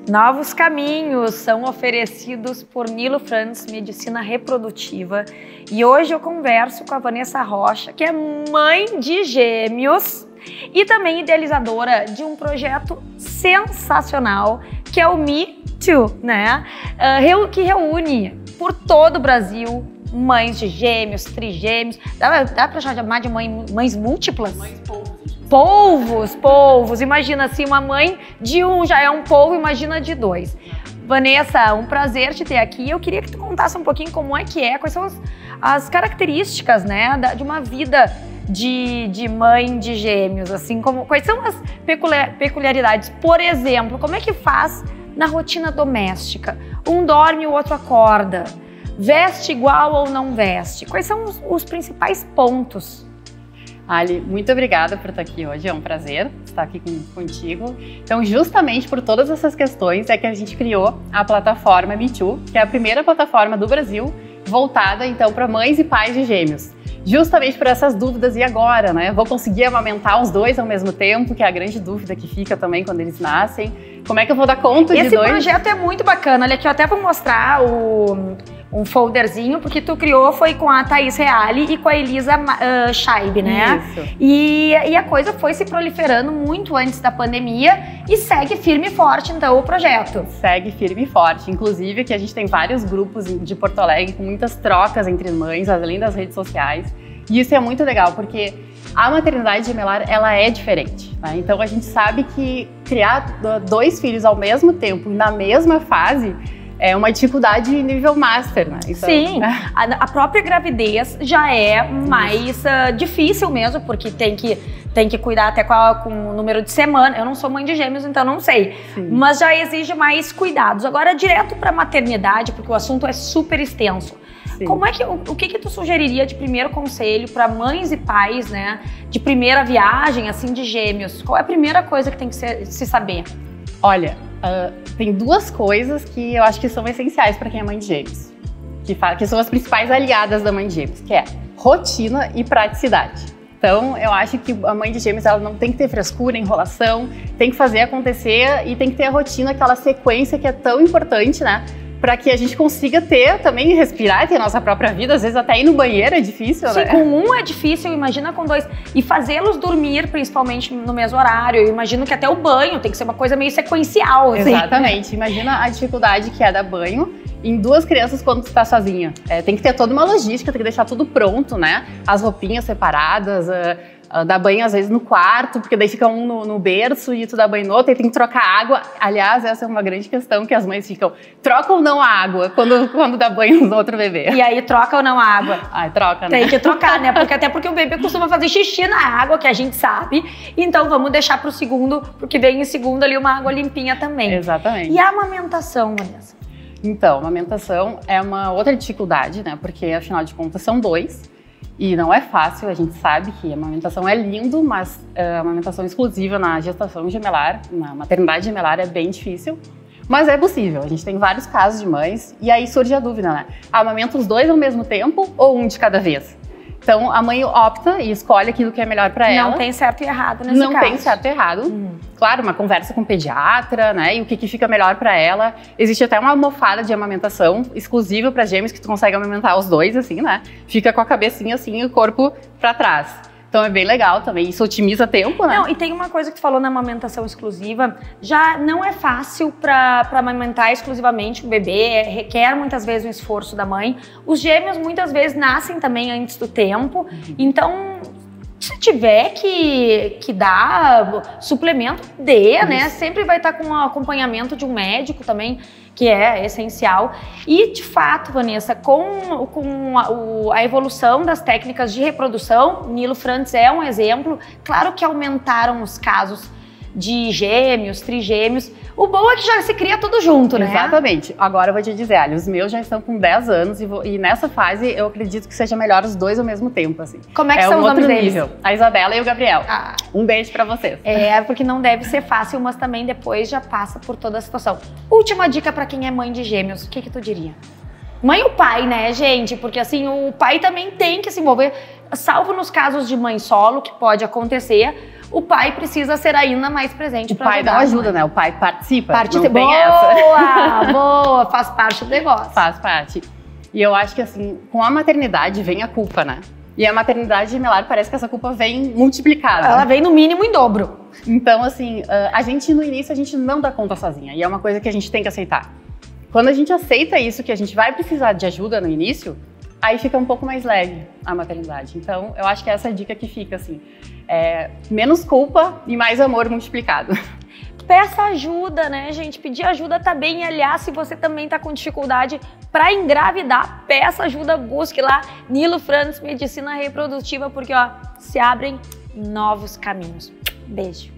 Novos caminhos são oferecidos por Nilo Frantz Medicina Reprodutiva. E hoje eu converso com a Vanessa Rocha, que é mãe de gêmeos e também idealizadora de um projeto sensacional, que é o Me Too, né? Que reúne por todo o Brasil mães de gêmeos, trigêmeos. Dá pra chamar de mães múltiplas? Mães polvos. Imagina assim, uma mãe de um já é um polvo, imagina de dois. Vanessa, um prazer te ter aqui. Eu queria que tu contasse um pouquinho como é que é, quais são as características, né, de uma vida de mãe de gêmeos, assim, quais são as peculiaridades. Por exemplo, como é que faz na rotina doméstica? Um dorme, o outro acorda. Veste igual ou não veste? Quais são os principais pontos? Ali, muito obrigada por estar aqui hoje, é um prazer estar aqui contigo. Então, justamente por todas essas questões é que a gente criou a plataforma Me Too, que é a primeira plataforma do Brasil voltada, então, para mães e pais de gêmeos. Justamente por essas dúvidas, e agora, né? Vou conseguir amamentar os dois ao mesmo tempo, que é a grande dúvida que fica também quando eles nascem. Como é que eu vou dar conta de dois? Esse projeto é muito bacana. Olha aqui, eu até vou mostrar um folderzinho, porque tu criou foi com a Thaís Reale e com a Elisa Scheib, né? Isso. E a coisa foi se proliferando muito antes da pandemia e segue firme e forte, então, o projeto. Segue firme e forte. Inclusive, que a gente tem vários grupos de Porto Alegre com muitas trocas entre mães, além das redes sociais. E isso é muito legal, porque a maternidade gemelar, ela é diferente, né? Então, a gente sabe que criar dois filhos ao mesmo tempo, na mesma fase, é uma dificuldade nível master, né? Então, sim, a própria gravidez já é mais difícil mesmo, porque tem que cuidar até com o número de semana. Eu não sou mãe de gêmeos, então não sei. Sim. Mas já exige mais cuidados. Agora, direto para a maternidade, porque o assunto é super extenso. Sim. Como é que, o que tu sugeriria de primeiro conselho para mães e pais, né, de primeira viagem, assim, de gêmeos? Qual é a primeira coisa que tem que se saber? Olha, tem duas coisas que eu acho que são essenciais para quem é mãe de gêmeos, que são as principais aliadas da mãe de gêmeos, que é rotina e praticidade. Então, eu acho que a mãe de gêmeos, ela não tem que ter frescura, enrolação, tem que fazer acontecer e tem que ter a rotina, aquela sequência que é tão importante, né? Para que a gente consiga também respirar, ter a nossa própria vida. Às vezes até ir no banheiro é difícil, né? Sim, com um é difícil, imagina com dois. E fazê-los dormir, principalmente no mesmo horário. Eu imagino que até o banho tem que ser uma coisa meio sequencial. Assim. Exatamente. Imagina a dificuldade que é dar banho em duas crianças quando tu tá sozinha. Tem que ter toda uma logística, tem que deixar tudo pronto, né? As roupinhas separadas, dar banho às vezes no quarto, porque daí fica um no berço e tu dá banho no outro, e tem que trocar água. Aliás, essa é uma grande questão que as mães ficam, troca ou não a água quando dá banho no outro bebê? E aí, troca ou não a água? Troca, né? Tem que trocar, né? Até porque o bebê costuma fazer xixi na água, que a gente sabe. Então, vamos deixar pro segundo, porque vem em segundo ali uma água limpinha também. Exatamente. E a amamentação, Vanessa? Então, a amamentação é uma outra dificuldade, né? Porque, afinal de contas, são dois. E não é fácil, a gente sabe que a amamentação é lindo, mas a amamentação exclusiva na gestação gemelar, na maternidade gemelar é bem difícil, mas é possível. A gente tem vários casos de mães e aí surge a dúvida, né? Amamenta os dois ao mesmo tempo ou um de cada vez? Então, a mãe opta e escolhe aquilo que é melhor para ela. Não tem certo e errado nesse caso. Não tem certo e errado. Claro, uma conversa com o pediatra, né? E o que fica melhor para ela. Existe até uma almofada de amamentação exclusiva para gêmeos que tu consegue amamentar os dois, assim, né? Fica com a cabecinha assim e o corpo para trás. Então é bem legal também, isso otimiza tempo, né? Não, e tem uma coisa que tu falou na amamentação exclusiva, já não é fácil para amamentar exclusivamente o bebê, requer muitas vezes um esforço da mãe. Os gêmeos muitas vezes nascem também antes do tempo, então se tiver que dar suplemento, né? Sempre vai estar com o acompanhamento de um médico também, que é essencial. E, de fato, Vanessa, com a evolução das técnicas de reprodução, Nilo Frantz é um exemplo. Claro que aumentaram os casos de gêmeos, trigêmeos. O bom é que já se cria tudo junto, né? Exatamente. Agora eu vou te dizer, olha, os meus já estão com 10 anos e nessa fase eu acredito que seja melhor os dois ao mesmo tempo, assim. Como é que são os nomes deles? A Isabela e o Gabriel. Um beijo pra vocês. Porque não deve ser fácil, mas também depois já passa por toda a situação. Última dica pra quem é mãe de gêmeos, o que tu diria? Mãe ou pai, né, gente? Porque assim, o pai também tem que se envolver, salvo nos casos de mãe solo, que pode acontecer, o pai precisa ser ainda mais presente para ajudar. O pai não ajuda, né? O pai participa. Parte não tem boa, essa. boa, faz parte do negócio. Faz parte. E eu acho que assim, com a maternidade vem a culpa, né? E a maternidade, Melar, parece que essa culpa vem multiplicada. Ela vem no mínimo em dobro. Então, assim, a gente no início, a gente não dá conta sozinha. E é uma coisa que a gente tem que aceitar. Quando a gente aceita isso, que a gente vai precisar de ajuda no início, aí fica um pouco mais leve a maternidade. Então, eu acho que essa é a dica que fica, assim. Menos culpa e mais amor multiplicado. Peça ajuda, né, gente? Pedir ajuda tá bem. E, aliás, se você também tá com dificuldade para engravidar, peça ajuda, busque lá Nilo Franz Medicina Reprodutiva, porque, ó, se abrem novos caminhos. Beijo.